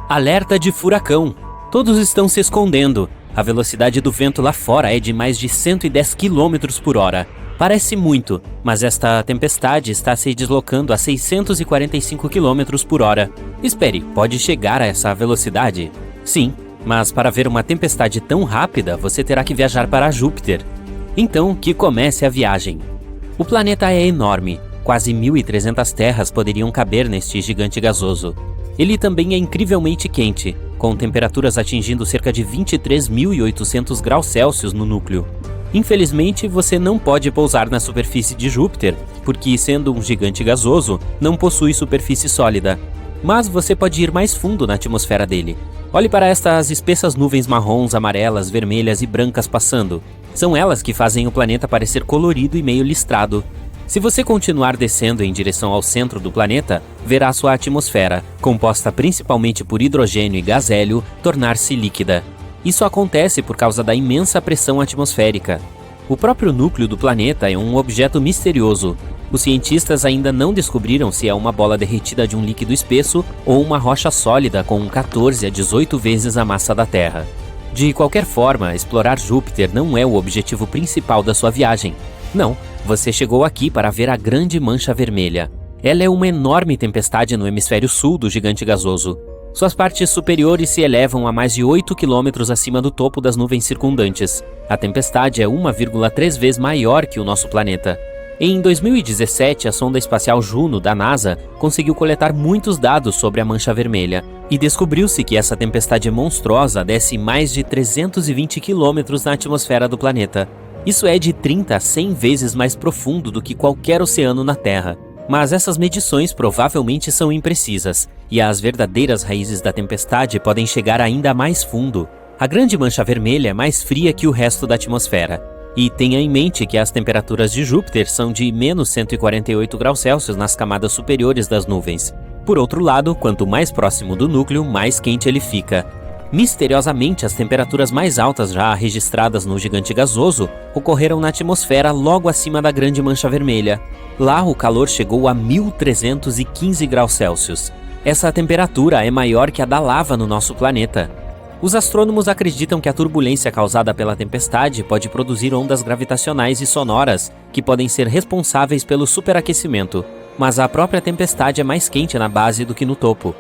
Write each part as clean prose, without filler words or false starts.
Alerta de furacão! Todos estão se escondendo. A velocidade do vento lá fora é de mais de 110 km por hora. Parece muito, mas esta tempestade está se deslocando a 645 km por hora. Espere, pode chegar a essa velocidade? Sim, mas para ver uma tempestade tão rápida, você terá que viajar para Júpiter. Então, que comece a viagem. O planeta é enorme. Quase 1.300 terras poderiam caber neste gigante gasoso. Ele também é incrivelmente quente, com temperaturas atingindo cerca de 23.800 graus Celsius no núcleo. Infelizmente, você não pode pousar na superfície de Júpiter, porque, sendo um gigante gasoso, não possui superfície sólida. Mas você pode ir mais fundo na atmosfera dele. Olhe para estas espessas nuvens marrons, amarelas, vermelhas e brancas passando. São elas que fazem o planeta parecer colorido e meio listrado. Se você continuar descendo em direção ao centro do planeta, verá sua atmosfera, composta principalmente por hidrogênio e gás hélio, tornar-se líquida. Isso acontece por causa da imensa pressão atmosférica. O próprio núcleo do planeta é um objeto misterioso. Os cientistas ainda não descobriram se é uma bola derretida de um líquido espesso ou uma rocha sólida com 14 a 18 vezes a massa da Terra. De qualquer forma, explorar Júpiter não é o objetivo principal da sua viagem. Não, você chegou aqui para ver a Grande Mancha Vermelha. Ela é uma enorme tempestade no hemisfério sul do gigante gasoso. Suas partes superiores se elevam a mais de 8 km acima do topo das nuvens circundantes. A tempestade é 1,3 vezes maior que o nosso planeta. Em 2017, a sonda espacial Juno, da NASA, conseguiu coletar muitos dados sobre a Mancha Vermelha, e descobriu-se que essa tempestade monstruosa desce mais de 320 km na atmosfera do planeta. Isso é de 30 a 100 vezes mais profundo do que qualquer oceano na Terra. Mas essas medições provavelmente são imprecisas, e as verdadeiras raízes da tempestade podem chegar ainda mais fundo. A Grande Mancha Vermelha é mais fria que o resto da atmosfera. E tenha em mente que as temperaturas de Júpiter são de menos 148 graus Celsius nas camadas superiores das nuvens. Por outro lado, quanto mais próximo do núcleo, mais quente ele fica. Misteriosamente, as temperaturas mais altas já registradas no gigante gasoso ocorreram na atmosfera logo acima da Grande Mancha Vermelha. Lá, o calor chegou a 1.315 graus Celsius. Essa temperatura é maior que a da lava no nosso planeta. Os astrônomos acreditam que a turbulência causada pela tempestade pode produzir ondas gravitacionais e sonoras que podem ser responsáveis pelo superaquecimento, mas a própria tempestade é mais quente na base do que no topo.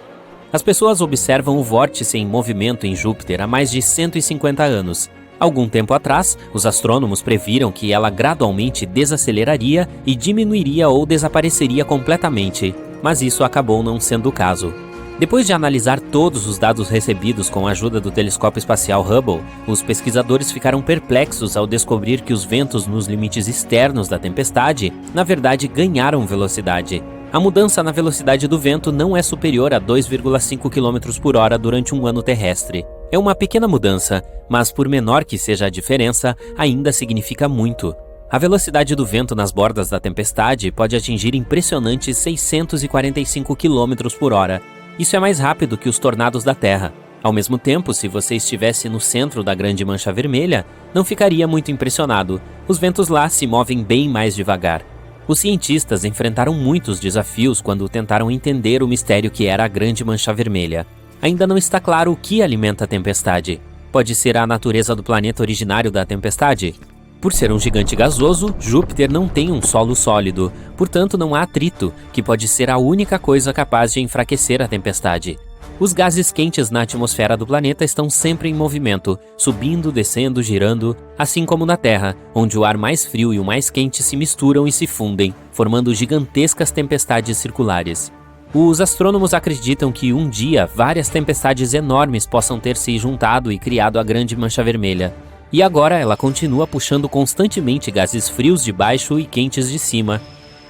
As pessoas observam o vórtice em movimento em Júpiter há mais de 150 anos. Algum tempo atrás, os astrônomos previram que ela gradualmente desaceleraria e diminuiria ou desapareceria completamente, mas isso acabou não sendo o caso. Depois de analisar todos os dados recebidos com a ajuda do telescópio espacial Hubble, os pesquisadores ficaram perplexos ao descobrir que os ventos nos limites externos da tempestade, na verdade, ganharam velocidade. A mudança na velocidade do vento não é superior a 2,5 km por hora durante um ano terrestre. É uma pequena mudança, mas por menor que seja a diferença, ainda significa muito. A velocidade do vento nas bordas da tempestade pode atingir impressionantes 645 km por hora. Isso é mais rápido que os tornados da Terra. Ao mesmo tempo, se você estivesse no centro da Grande Mancha Vermelha, não ficaria muito impressionado. Os ventos lá se movem bem mais devagar. Os cientistas enfrentaram muitos desafios quando tentaram entender o mistério que era a Grande Mancha Vermelha. Ainda não está claro o que alimenta a tempestade. Pode ser a natureza do planeta originário da tempestade? Por ser um gigante gasoso, Júpiter não tem um solo sólido, portanto não há atrito, que pode ser a única coisa capaz de enfraquecer a tempestade. Os gases quentes na atmosfera do planeta estão sempre em movimento, subindo, descendo, girando, assim como na Terra, onde o ar mais frio e o mais quente se misturam e se fundem, formando gigantescas tempestades circulares. Os astrônomos acreditam que um dia várias tempestades enormes possam ter se juntado e criado a Grande Mancha Vermelha. E agora ela continua puxando constantemente gases frios de baixo e quentes de cima.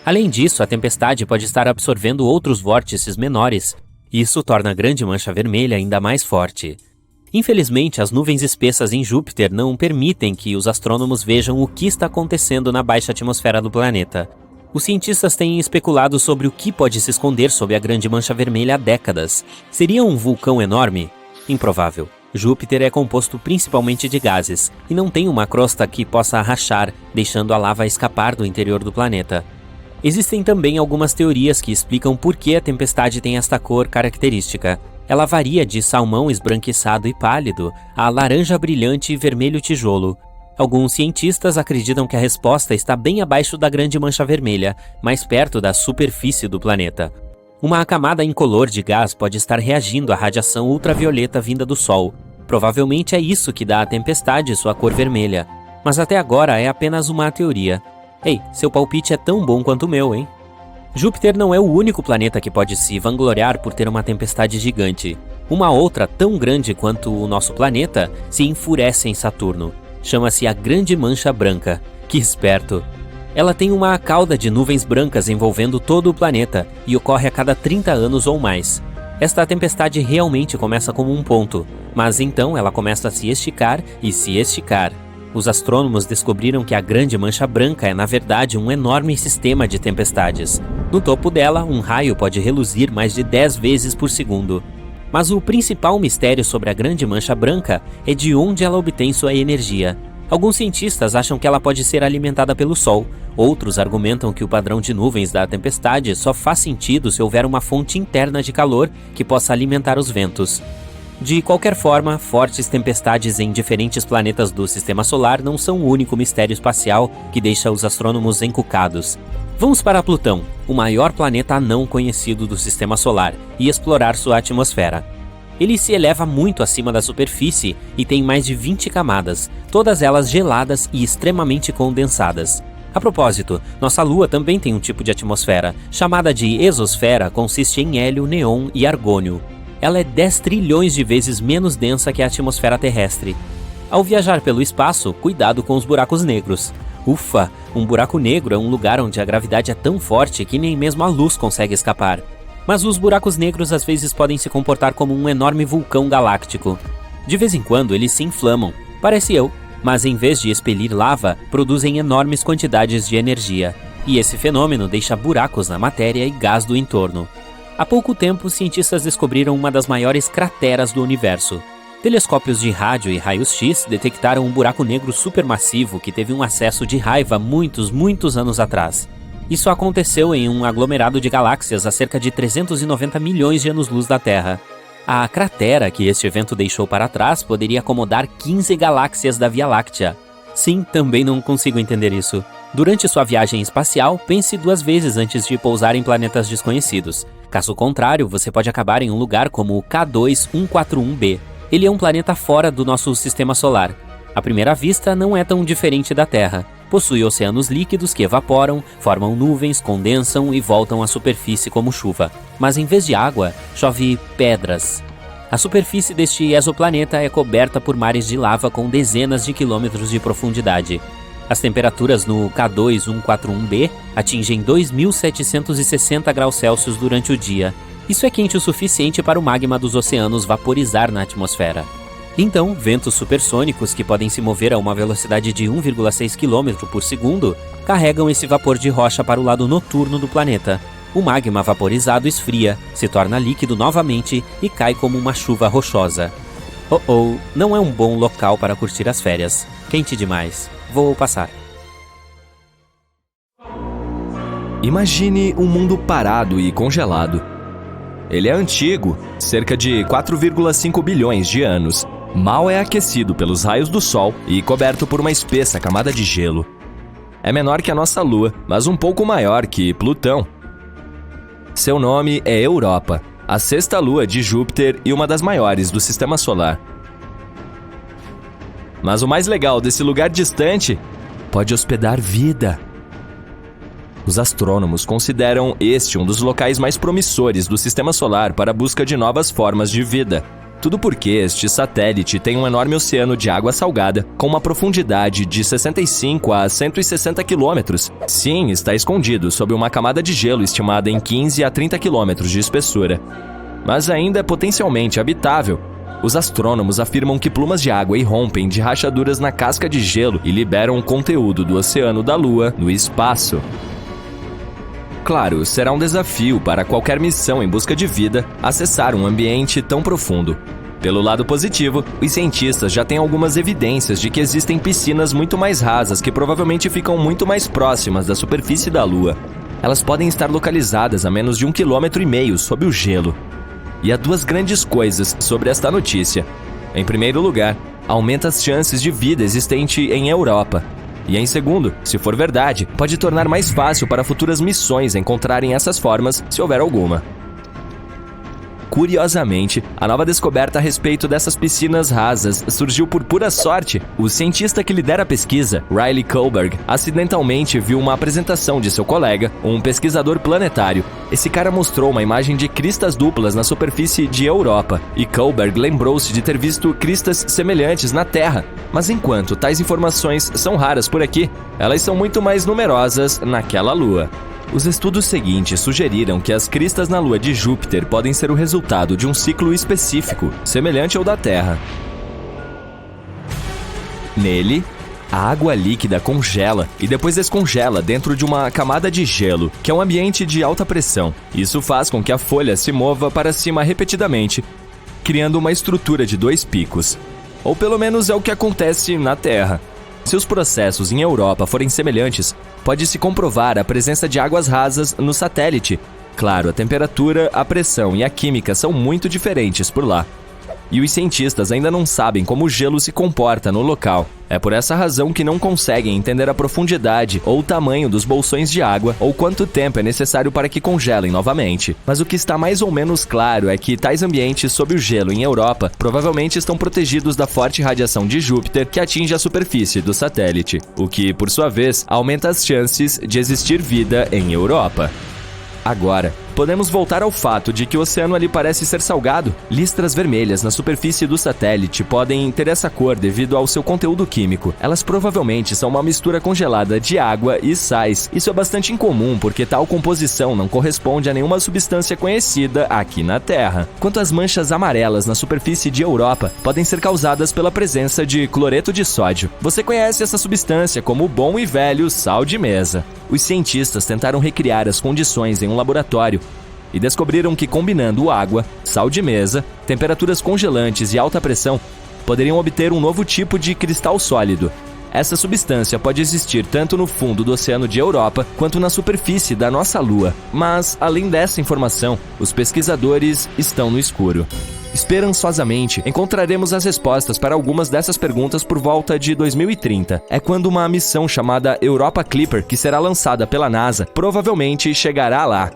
Além disso, a tempestade pode estar absorvendo outros vórtices menores. Isso torna a Grande Mancha Vermelha ainda mais forte. Infelizmente, as nuvens espessas em Júpiter não permitem que os astrônomos vejam o que está acontecendo na baixa atmosfera do planeta. Os cientistas têm especulado sobre o que pode se esconder sob a Grande Mancha Vermelha há décadas. Seria um vulcão enorme? Improvável. Júpiter é composto principalmente de gases, e não tem uma crosta que possa rachar, deixando a lava escapar do interior do planeta. Existem também algumas teorias que explicam por que a tempestade tem esta cor característica. Ela varia de salmão esbranquiçado e pálido a laranja brilhante e vermelho tijolo. Alguns cientistas acreditam que a resposta está bem abaixo da grande mancha vermelha, mais perto da superfície do planeta. Uma camada incolor de gás pode estar reagindo à radiação ultravioleta vinda do Sol. Provavelmente é isso que dá à tempestade sua cor vermelha. Mas até agora é apenas uma teoria. Ei, seu palpite é tão bom quanto o meu, hein? Júpiter não é o único planeta que pode se vangloriar por ter uma tempestade gigante. Uma outra, tão grande quanto o nosso planeta, se enfurece em Saturno. Chama-se a Grande Mancha Branca. Que esperto! Ela tem uma cauda de nuvens brancas envolvendo todo o planeta e ocorre a cada 30 anos ou mais. Esta tempestade realmente começa como um ponto, mas então ela começa a se esticar e se esticar. Os astrônomos descobriram que a Grande Mancha Branca é, na verdade, um enorme sistema de tempestades. No topo dela, um raio pode reluzir mais de 10 vezes por segundo. Mas o principal mistério sobre a Grande Mancha Branca é de onde ela obtém sua energia. Alguns cientistas acham que ela pode ser alimentada pelo Sol. Outros argumentam que o padrão de nuvens da tempestade só faz sentido se houver uma fonte interna de calor que possa alimentar os ventos. De qualquer forma, fortes tempestades em diferentes planetas do Sistema Solar não são o único mistério espacial que deixa os astrônomos encucados. Vamos para Plutão, o maior planeta anão conhecido do Sistema Solar, e explorar sua atmosfera. Ele se eleva muito acima da superfície e tem mais de 20 camadas, todas elas geladas e extremamente condensadas. A propósito, nossa Lua também tem um tipo de atmosfera, chamada de exosfera, consiste em hélio, neon e argônio. Ela é 10 trilhões de vezes menos densa que a atmosfera terrestre. Ao viajar pelo espaço, cuidado com os buracos negros. Ufa, um buraco negro é um lugar onde a gravidade é tão forte que nem mesmo a luz consegue escapar. Mas os buracos negros às vezes podem se comportar como um enorme vulcão galáctico. De vez em quando eles se inflamam, parece eu, mas em vez de expelir lava, produzem enormes quantidades de energia. E esse fenômeno deixa buracos na matéria e gás do entorno. Há pouco tempo, cientistas descobriram uma das maiores crateras do universo. Telescópios de rádio e raios-x detectaram um buraco negro supermassivo que teve um acesso de raiva muitos anos atrás. Isso aconteceu em um aglomerado de galáxias a cerca de 390 milhões de anos-luz da Terra. A cratera que este evento deixou para trás poderia acomodar 15 galáxias da Via Láctea. Sim, também não consigo entender isso. Durante sua viagem espacial, pense 2 vezes antes de pousar em planetas desconhecidos. Caso contrário, você pode acabar em um lugar como o K2141b. Ele é um planeta fora do nosso sistema solar. À primeira vista, não é tão diferente da Terra. Possui oceanos líquidos que evaporam, formam nuvens, condensam e voltam à superfície como chuva. Mas em vez de água, chove pedras. A superfície deste exoplaneta é coberta por mares de lava com dezenas de quilômetros de profundidade. As temperaturas no K2141b atingem 2.760 graus Celsius durante o dia. Isso é quente o suficiente para o magma dos oceanos vaporizar na atmosfera. Então, ventos supersônicos que podem se mover a uma velocidade de 1,6 km por segundo carregam esse vapor de rocha para o lado noturno do planeta. O magma vaporizado esfria, se torna líquido novamente e cai como uma chuva rochosa. Não é um bom local para curtir as férias. Quente demais. Vou passar. Imagine um mundo parado e congelado. Ele é antigo, cerca de 4,5 bilhões de anos. Mal é aquecido pelos raios do Sol e coberto por uma espessa camada de gelo. É menor que a nossa Lua, mas um pouco maior que Plutão. Seu nome é Europa, a 6ª lua de Júpiter e uma das maiores do Sistema Solar. Mas o mais legal desse lugar distante pode hospedar vida. Os astrônomos consideram este um dos locais mais promissores do Sistema Solar para a busca de novas formas de vida. Tudo porque este satélite tem um enorme oceano de água salgada com uma profundidade de 65 a 160 quilômetros. Sim, está escondido sob uma camada de gelo estimada em 15 a 30 quilômetros de espessura. Mas ainda é potencialmente habitável. Os astrônomos afirmam que plumas de água irrompem de rachaduras na casca de gelo e liberam o conteúdo do oceano da Lua no espaço. Claro, será um desafio para qualquer missão em busca de vida acessar um ambiente tão profundo. Pelo lado positivo, os cientistas já têm algumas evidências de que existem piscinas muito mais rasas que provavelmente ficam muito mais próximas da superfície da Lua. Elas podem estar localizadas a menos de 1,5 km sob o gelo. E há duas grandes coisas sobre esta notícia. Em primeiro lugar, aumenta as chances de vida existente em Europa. E em segundo, se for verdade, pode tornar mais fácil para futuras missões encontrarem essas formas, se houver alguma. Curiosamente, a nova descoberta a respeito dessas piscinas rasas surgiu por pura sorte. O cientista que lidera a pesquisa, Riley Kohlberg, acidentalmente viu uma apresentação de seu colega, um pesquisador planetário. Esse cara mostrou uma imagem de cristas duplas na superfície de Europa, e Kohlberg lembrou-se de ter visto cristas semelhantes na Terra. Mas enquanto tais informações são raras por aqui, elas são muito mais numerosas naquela lua. Os estudos seguintes sugeriram que as cristas na lua de Júpiter podem ser o resultado de um ciclo específico, semelhante ao da Terra. Nele, a água líquida congela e depois descongela dentro de uma camada de gelo, que é um ambiente de alta pressão. Isso faz com que a folha se mova para cima repetidamente, criando uma estrutura de dois picos. Ou pelo menos é o que acontece na Terra. Se os processos em Europa forem semelhantes, pode-se comprovar a presença de águas rasas no satélite. Claro, a temperatura, a pressão e a química são muito diferentes por lá. E os cientistas ainda não sabem como o gelo se comporta no local. É por essa razão que não conseguem entender a profundidade ou o tamanho dos bolsões de água ou quanto tempo é necessário para que congelem novamente. Mas o que está mais ou menos claro é que tais ambientes sob o gelo em Europa provavelmente estão protegidos da forte radiação de Júpiter que atinge a superfície do satélite, o que, por sua vez, aumenta as chances de existir vida em Europa. Agora, podemos voltar ao fato de que o oceano ali parece ser salgado. Listras vermelhas na superfície do satélite podem ter essa cor devido ao seu conteúdo químico. Elas provavelmente são uma mistura congelada de água e sais. Isso é bastante incomum porque tal composição não corresponde a nenhuma substância conhecida aqui na Terra. Quanto às manchas amarelas na superfície de Europa, podem ser causadas pela presença de cloreto de sódio. Você conhece essa substância como o bom e velho sal de mesa. Os cientistas tentaram recriar as condições em um laboratório e descobriram que combinando água, sal de mesa, temperaturas congelantes e alta pressão, poderiam obter um novo tipo de cristal sólido. Essa substância pode existir tanto no fundo do oceano de Europa quanto na superfície da nossa Lua. Mas, além dessa informação, os pesquisadores estão no escuro. Esperançosamente, encontraremos as respostas para algumas dessas perguntas por volta de 2030. É quando uma missão chamada Europa Clipper, que será lançada pela NASA, provavelmente chegará lá.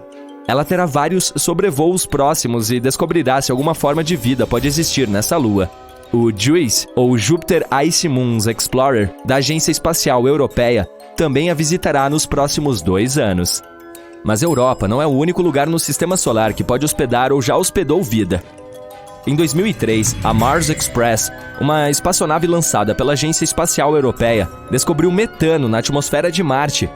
Ela terá vários sobrevoos próximos e descobrirá se alguma forma de vida pode existir nessa lua. O JUICE, ou Jupiter Ice Moons Explorer, da Agência Espacial Europeia, também a visitará nos próximos 2 anos. Mas a Europa não é o único lugar no Sistema Solar que pode hospedar ou já hospedou vida. Em 2003, a Mars Express, uma espaçonave lançada pela Agência Espacial Europeia, descobriu metano na atmosfera de Marte.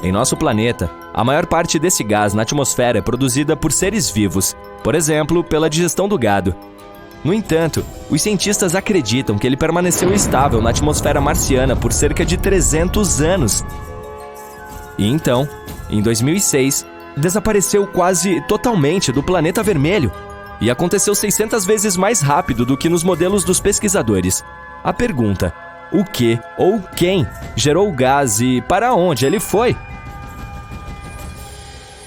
Em nosso planeta, a maior parte desse gás na atmosfera é produzida por seres vivos, por exemplo, pela digestão do gado. No entanto, os cientistas acreditam que ele permaneceu estável na atmosfera marciana por cerca de 300 anos. E então, em 2006, desapareceu quase totalmente do planeta vermelho. E aconteceu 600 vezes mais rápido do que nos modelos dos pesquisadores. A pergunta, o que ou quem gerou o gás e para onde ele foi?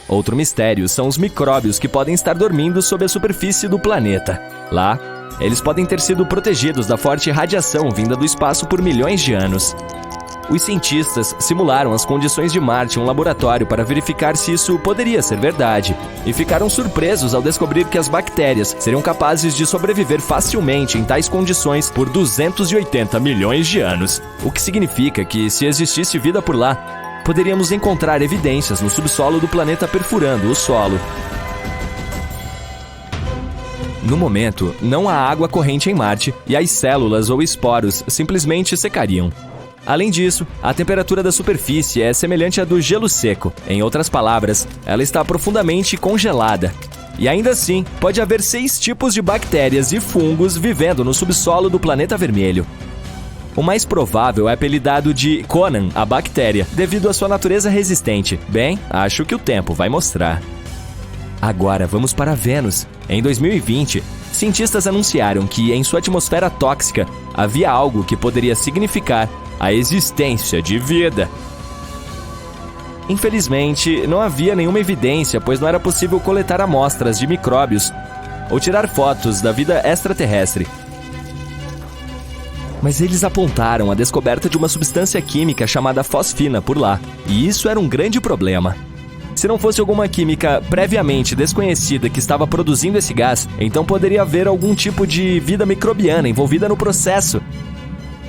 Outro mistério são os micróbios que podem estar dormindo sob a superfície do planeta. Lá, eles podem ter sido protegidos da forte radiação vinda do espaço por milhões de anos. Os cientistas simularam as condições de Marte em um laboratório para verificar se isso poderia ser verdade, e ficaram surpresos ao descobrir que as bactérias seriam capazes de sobreviver facilmente em tais condições por 280 milhões de anos, o que significa que, se existisse vida por lá, poderíamos encontrar evidências no subsolo do planeta perfurando o solo. No momento, não há água corrente em Marte e as células ou esporos simplesmente secariam. Além disso, a temperatura da superfície é semelhante à do gelo seco. Em outras palavras, ela está profundamente congelada. E ainda assim, pode haver 6 tipos de bactérias e fungos vivendo no subsolo do planeta vermelho. O mais provável é apelidado de Conan, a bactéria, devido à sua natureza resistente. Bem, acho que o tempo vai mostrar. Agora vamos para Vênus. Em 2020, cientistas anunciaram que em sua atmosfera tóxica havia algo que poderia significar a existência de vida. Infelizmente, não havia nenhuma evidência, pois não era possível coletar amostras de micróbios ou tirar fotos da vida extraterrestre. Mas eles apontaram a descoberta de uma substância química chamada fosfina por lá, e isso era um grande problema. Se não fosse alguma química previamente desconhecida que estava produzindo esse gás, então poderia haver algum tipo de vida microbiana envolvida no processo.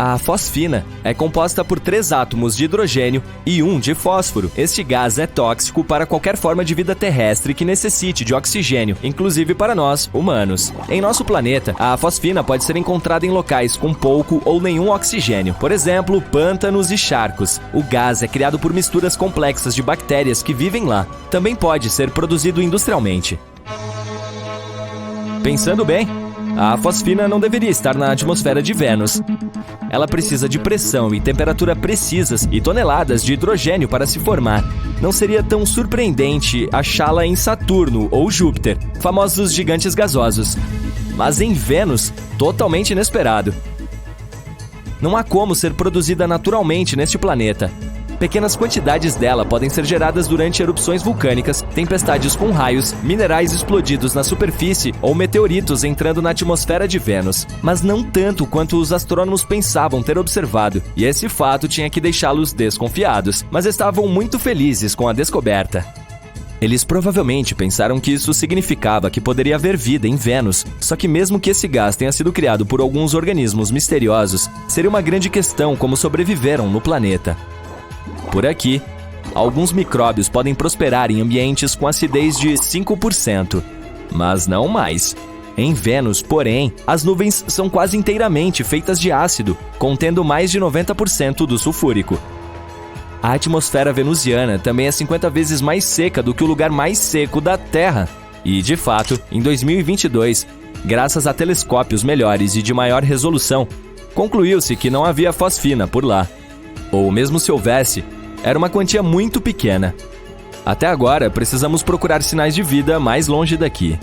A fosfina é composta por 3 átomos de hidrogênio e 1 de fósforo. Este gás é tóxico para qualquer forma de vida terrestre que necessite de oxigênio, inclusive para nós, humanos. Em nosso planeta, a fosfina pode ser encontrada em locais com pouco ou nenhum oxigênio, por exemplo, pântanos e charcos. O gás é criado por misturas complexas de bactérias que vivem lá. Também pode ser produzido industrialmente. Pensando bem, a fosfina não deveria estar na atmosfera de Vênus. Ela precisa de pressão e temperatura precisas e toneladas de hidrogênio para se formar. Não seria tão surpreendente achá-la em Saturno ou Júpiter, famosos gigantes gasosos. Mas em Vênus, totalmente inesperado. Não há como ser produzida naturalmente neste planeta. Pequenas quantidades dela podem ser geradas durante erupções vulcânicas, tempestades com raios, minerais explodidos na superfície ou meteoritos entrando na atmosfera de Vênus. Mas não tanto quanto os astrônomos pensavam ter observado, e esse fato tinha que deixá-los desconfiados, mas estavam muito felizes com a descoberta. Eles provavelmente pensaram que isso significava que poderia haver vida em Vênus, só que mesmo que esse gás tenha sido criado por alguns organismos misteriosos, seria uma grande questão como sobreviveram no planeta. Por aqui, alguns micróbios podem prosperar em ambientes com acidez de 5%, mas não mais. Em Vênus, porém, as nuvens são quase inteiramente feitas de ácido, contendo mais de 90% do sulfúrico. A atmosfera venusiana também é 50 vezes mais seca do que o lugar mais seco da Terra. E, de fato, em 2022, graças a telescópios melhores e de maior resolução, concluiu-se que não havia fosfina por lá. Ou mesmo se houvesse, era uma quantia muito pequena. Até agora, precisamos procurar sinais de vida mais longe daqui.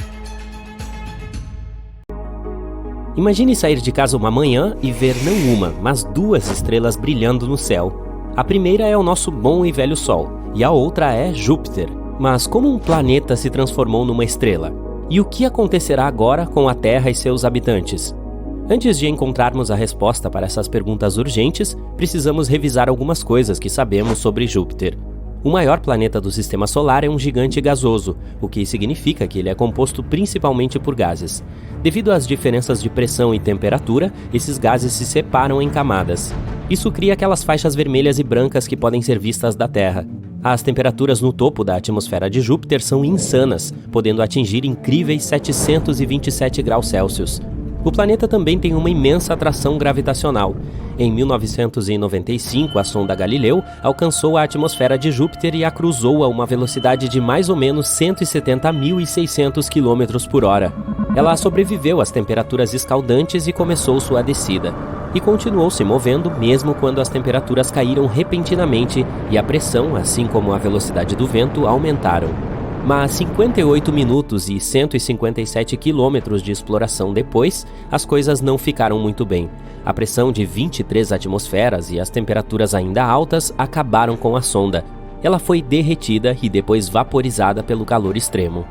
Imagine sair de casa uma manhã e ver não uma, mas 2 estrelas brilhando no céu. A primeira é o nosso bom e velho Sol, e a outra é Júpiter. Mas como um planeta se transformou numa estrela? E o que acontecerá agora com a Terra e seus habitantes? Antes de encontrarmos a resposta para essas perguntas urgentes, precisamos revisar algumas coisas que sabemos sobre Júpiter. O maior planeta do Sistema Solar é um gigante gasoso, o que significa que ele é composto principalmente por gases. Devido às diferenças de pressão e temperatura, esses gases se separam em camadas. Isso cria aquelas faixas vermelhas e brancas que podem ser vistas da Terra. As temperaturas no topo da atmosfera de Júpiter são insanas, podendo atingir incríveis 727 graus Celsius. O planeta também tem uma imensa atração gravitacional. Em 1995, a sonda Galileu alcançou a atmosfera de Júpiter e a cruzou a uma velocidade de mais ou menos 170.600 km por hora. Ela sobreviveu às temperaturas escaldantes e começou sua descida. E continuou se movendo mesmo quando as temperaturas caíram repentinamente e a pressão, assim como a velocidade do vento, aumentaram. Mas 58 minutos e 157 quilômetros de exploração depois, as coisas não ficaram muito bem. A pressão de 23 atmosferas e as temperaturas ainda altas acabaram com a sonda. Ela foi derretida e depois vaporizada pelo calor extremo.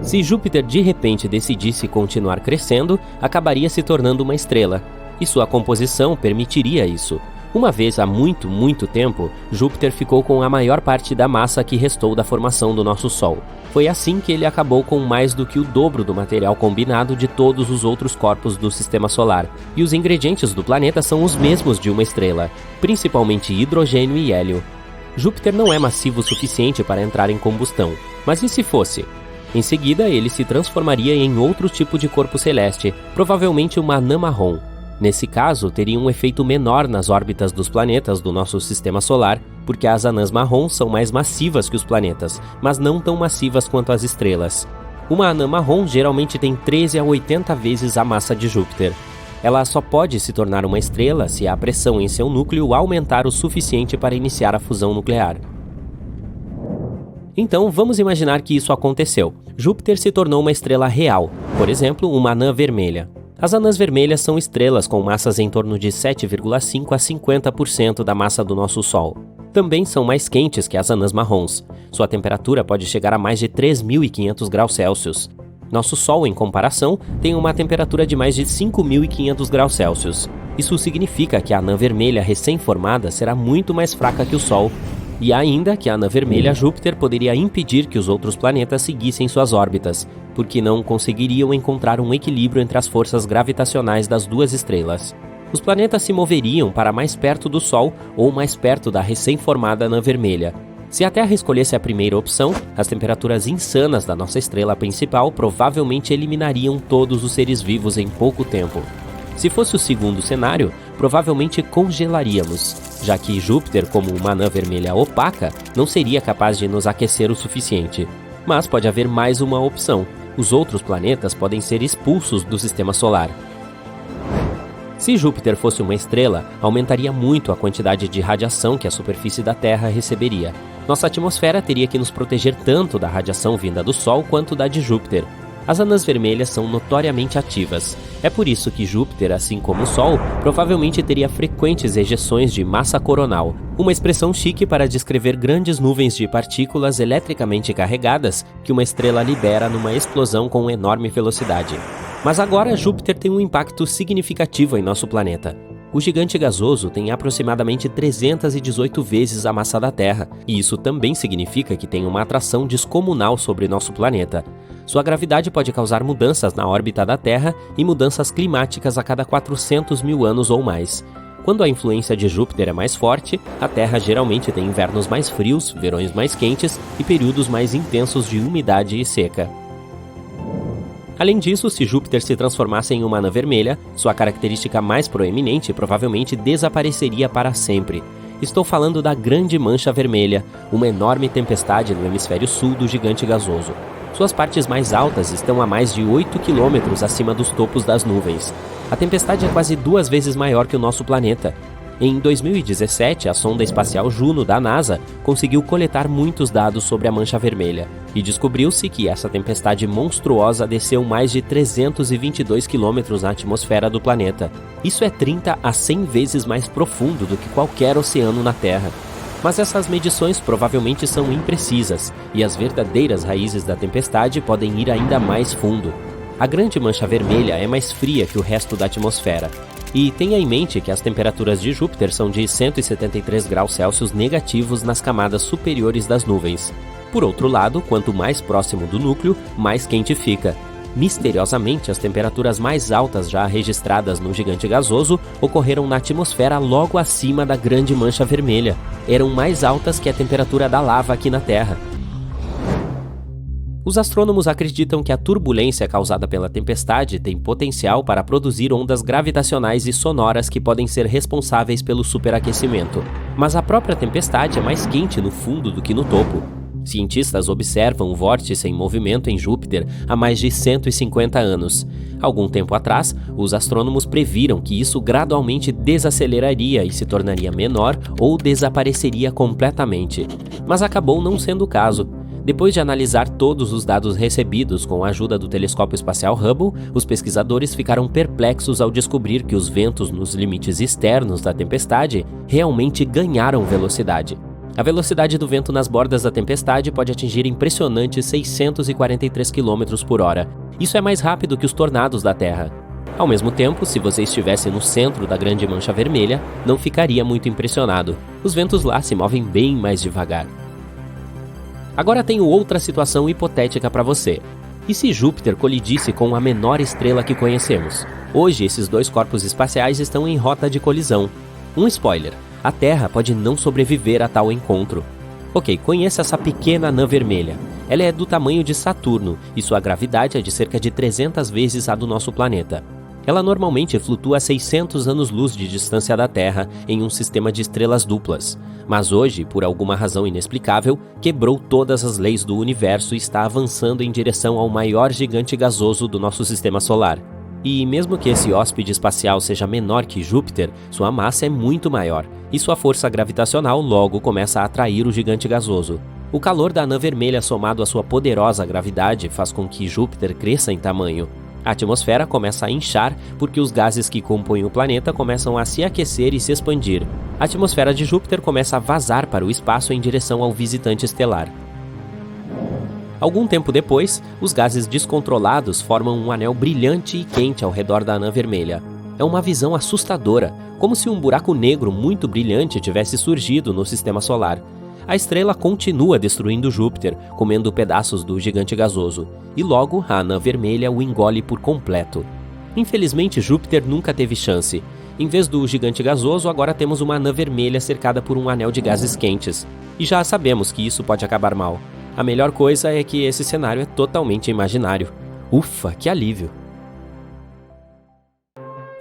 Se Júpiter de repente decidisse continuar crescendo, acabaria se tornando uma estrela. E sua composição permitiria isso. Uma vez há muito tempo, Júpiter ficou com a maior parte da massa que restou da formação do nosso Sol. Foi assim que ele acabou com mais do que o dobro do material combinado de todos os outros corpos do Sistema Solar. E os ingredientes do planeta são os mesmos de uma estrela, principalmente hidrogênio e hélio. Júpiter não é massivo o suficiente para entrar em combustão, mas e se fosse? Em seguida, ele se transformaria em outro tipo de corpo celeste, provavelmente uma anã marrom. Nesse caso, teria um efeito menor nas órbitas dos planetas do nosso Sistema Solar, porque as anãs marrons são mais massivas que os planetas, mas não tão massivas quanto as estrelas. Uma anã marrom geralmente tem 13 a 80 vezes a massa de Júpiter. Ela só pode se tornar uma estrela se a pressão em seu núcleo aumentar o suficiente para iniciar a fusão nuclear. Então, vamos imaginar que isso aconteceu. Júpiter se tornou uma estrela real, por exemplo, uma anã vermelha. As anãs vermelhas são estrelas com massas em torno de 7,5 a 50% da massa do nosso Sol. também são mais quentes que as anãs marrons. Sua temperatura pode chegar a mais de 3.500 graus Celsius. Nosso Sol, em comparação, tem uma temperatura de mais de 5.500 graus Celsius. Isso significa que a anã vermelha recém-formada será muito mais fraca que o Sol. E ainda que a anã vermelha Júpiter poderia impedir que os outros planetas seguissem suas órbitas, porque não conseguiriam encontrar um equilíbrio entre as forças gravitacionais das duas estrelas. Os planetas se moveriam para mais perto do Sol ou mais perto da recém-formada anã vermelha. Se a Terra escolhesse a primeira opção, as temperaturas insanas da nossa estrela principal provavelmente eliminariam todos os seres vivos em pouco tempo. Se fosse o segundo cenário, provavelmente congelaríamos, já que Júpiter, como uma anã vermelha opaca, não seria capaz de nos aquecer o suficiente. Mas pode haver mais uma opção: os outros planetas podem ser expulsos do sistema solar. Se Júpiter fosse uma estrela, aumentaria muito a quantidade de radiação que a superfície da Terra receberia. Nossa atmosfera teria que nos proteger tanto da radiação vinda do Sol quanto da de Júpiter. As anãs vermelhas são notoriamente ativas. É por isso que Júpiter, assim como o Sol, provavelmente teria frequentes ejeções de massa coronal, uma expressão chique para descrever grandes nuvens de partículas eletricamente carregadas que uma estrela libera numa explosão com enorme velocidade. Mas agora Júpiter tem um impacto significativo em nosso planeta. O gigante gasoso tem aproximadamente 318 vezes a massa da Terra, e isso também significa que tem uma atração descomunal sobre nosso planeta. Sua gravidade pode causar mudanças na órbita da Terra e mudanças climáticas a cada 400 mil anos ou mais. Quando a influência de Júpiter é mais forte, a Terra geralmente tem invernos mais frios, verões mais quentes e períodos mais intensos de umidade e seca. Além disso, se Júpiter se transformasse em uma anã vermelha, sua característica mais proeminente provavelmente desapareceria para sempre. Estou falando da Grande Mancha Vermelha, uma enorme tempestade no hemisfério sul do gigante gasoso. Suas partes mais altas estão a mais de 8 quilômetros acima dos topos das nuvens. A tempestade é quase 2 vezes maior que o nosso planeta. Em 2017, a sonda espacial Juno da NASA conseguiu coletar muitos dados sobre a Mancha Vermelha, e descobriu-se que essa tempestade monstruosa desceu mais de 322 quilômetros na atmosfera do planeta. Isso é 30 a 100 vezes mais profundo do que qualquer oceano na Terra. Mas essas medições provavelmente são imprecisas, e as verdadeiras raízes da tempestade podem ir ainda mais fundo. A Grande Mancha Vermelha é mais fria que o resto da atmosfera. E tenha em mente que as temperaturas de Júpiter são de 173 graus Celsius negativos nas camadas superiores das nuvens. Por outro lado, quanto mais próximo do núcleo, mais quente fica. Misteriosamente, as temperaturas mais altas já registradas no gigante gasoso ocorreram na atmosfera logo acima da Grande Mancha Vermelha. Eram mais altas que a temperatura da lava aqui na Terra. Os astrônomos acreditam que a turbulência causada pela tempestade tem potencial para produzir ondas gravitacionais e sonoras que podem ser responsáveis pelo superaquecimento. Mas a própria tempestade é mais quente no fundo do que no topo. Cientistas observam o vórtice em movimento em Júpiter há mais de 150 anos. Algum tempo atrás, os astrônomos previram que isso gradualmente desaceleraria e se tornaria menor ou desapareceria completamente. Mas acabou não sendo o caso. Depois de analisar todos os dados recebidos com a ajuda do telescópio espacial Hubble, os pesquisadores ficaram perplexos ao descobrir que os ventos nos limites externos da tempestade realmente ganharam velocidade. A velocidade do vento nas bordas da tempestade pode atingir impressionantes 643 km por hora. Isso é mais rápido que os tornados da Terra. Ao mesmo tempo, se você estivesse no centro da Grande Mancha Vermelha, não ficaria muito impressionado. Os ventos lá se movem bem mais devagar. Agora tenho outra situação hipotética para você. E se Júpiter colidisse com a menor estrela que conhecemos? Hoje, esses dois corpos espaciais estão em rota de colisão. Um spoiler: a Terra pode não sobreviver a tal encontro. Ok, conheça essa pequena anã vermelha. Ela é do tamanho de Saturno e sua gravidade é de cerca de 300 vezes a do nosso planeta. Ela normalmente flutua a 600 anos-luz de distância da Terra em um sistema de estrelas duplas. Mas hoje, por alguma razão inexplicável, quebrou todas as leis do universo e está avançando em direção ao maior gigante gasoso do nosso sistema solar. E mesmo que esse hóspede espacial seja menor que Júpiter, sua massa é muito maior, e sua força gravitacional logo começa a atrair o gigante gasoso. O calor da anã vermelha somado à sua poderosa gravidade faz com que Júpiter cresça em tamanho. A atmosfera começa a inchar porque os gases que compõem o planeta começam a se aquecer e se expandir. A atmosfera de Júpiter começa a vazar para o espaço em direção ao visitante estelar. Algum tempo depois, os gases descontrolados formam um anel brilhante e quente ao redor da anã vermelha. É uma visão assustadora, como se um buraco negro muito brilhante tivesse surgido no sistema solar. A estrela continua destruindo Júpiter, comendo pedaços do gigante gasoso, e logo a anã vermelha o engole por completo. Infelizmente, Júpiter nunca teve chance. Em vez do gigante gasoso, agora temos uma anã vermelha cercada por um anel de gases quentes. E já sabemos que isso pode acabar mal. A melhor coisa é que esse cenário é totalmente imaginário. Ufa, que alívio!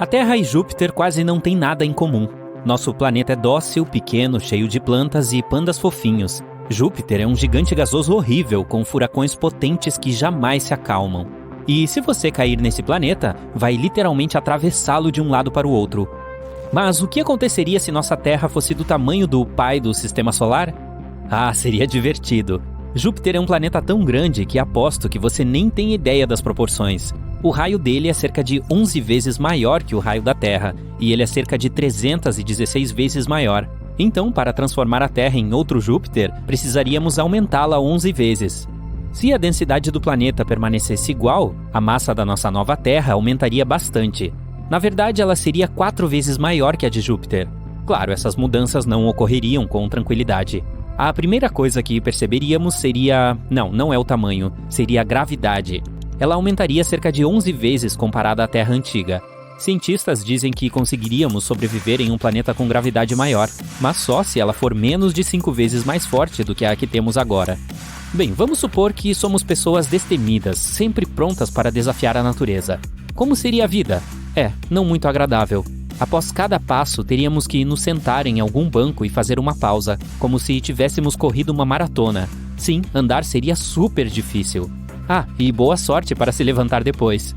A Terra e Júpiter quase não têm nada em comum. Nosso planeta é dócil, pequeno, cheio de plantas e pandas fofinhos. Júpiter é um gigante gasoso horrível, com furacões potentes que jamais se acalmam. E se você cair nesse planeta, vai literalmente atravessá-lo de um lado para o outro. Mas o que aconteceria se nossa Terra fosse do tamanho do pai do Sistema Solar? Ah, seria divertido. Júpiter é um planeta tão grande que aposto que você nem tem ideia das proporções. O raio dele é cerca de 11 vezes maior que o raio da Terra, e ele é cerca de 316 vezes maior. Então, para transformar a Terra em outro Júpiter, precisaríamos aumentá-la 11 vezes. Se a densidade do planeta permanecesse igual, a massa da nossa nova Terra aumentaria bastante. Na verdade, ela seria 4 vezes maior que a de Júpiter. Claro, essas mudanças não ocorreriam com tranquilidade. A primeira coisa que perceberíamos seria... Não é o tamanho, seria a gravidade. Ela aumentaria cerca de 11 vezes comparada à Terra antiga. Cientistas dizem que conseguiríamos sobreviver em um planeta com gravidade maior, mas só se ela for menos de 5 vezes mais forte do que a que temos agora. Bem, vamos supor que somos pessoas destemidas, sempre prontas para desafiar a natureza. Como seria a vida? Não muito agradável. Após cada passo, teríamos que nos sentar em algum banco e fazer uma pausa, como se tivéssemos corrido uma maratona. Sim, andar seria super difícil. E boa sorte para se levantar depois.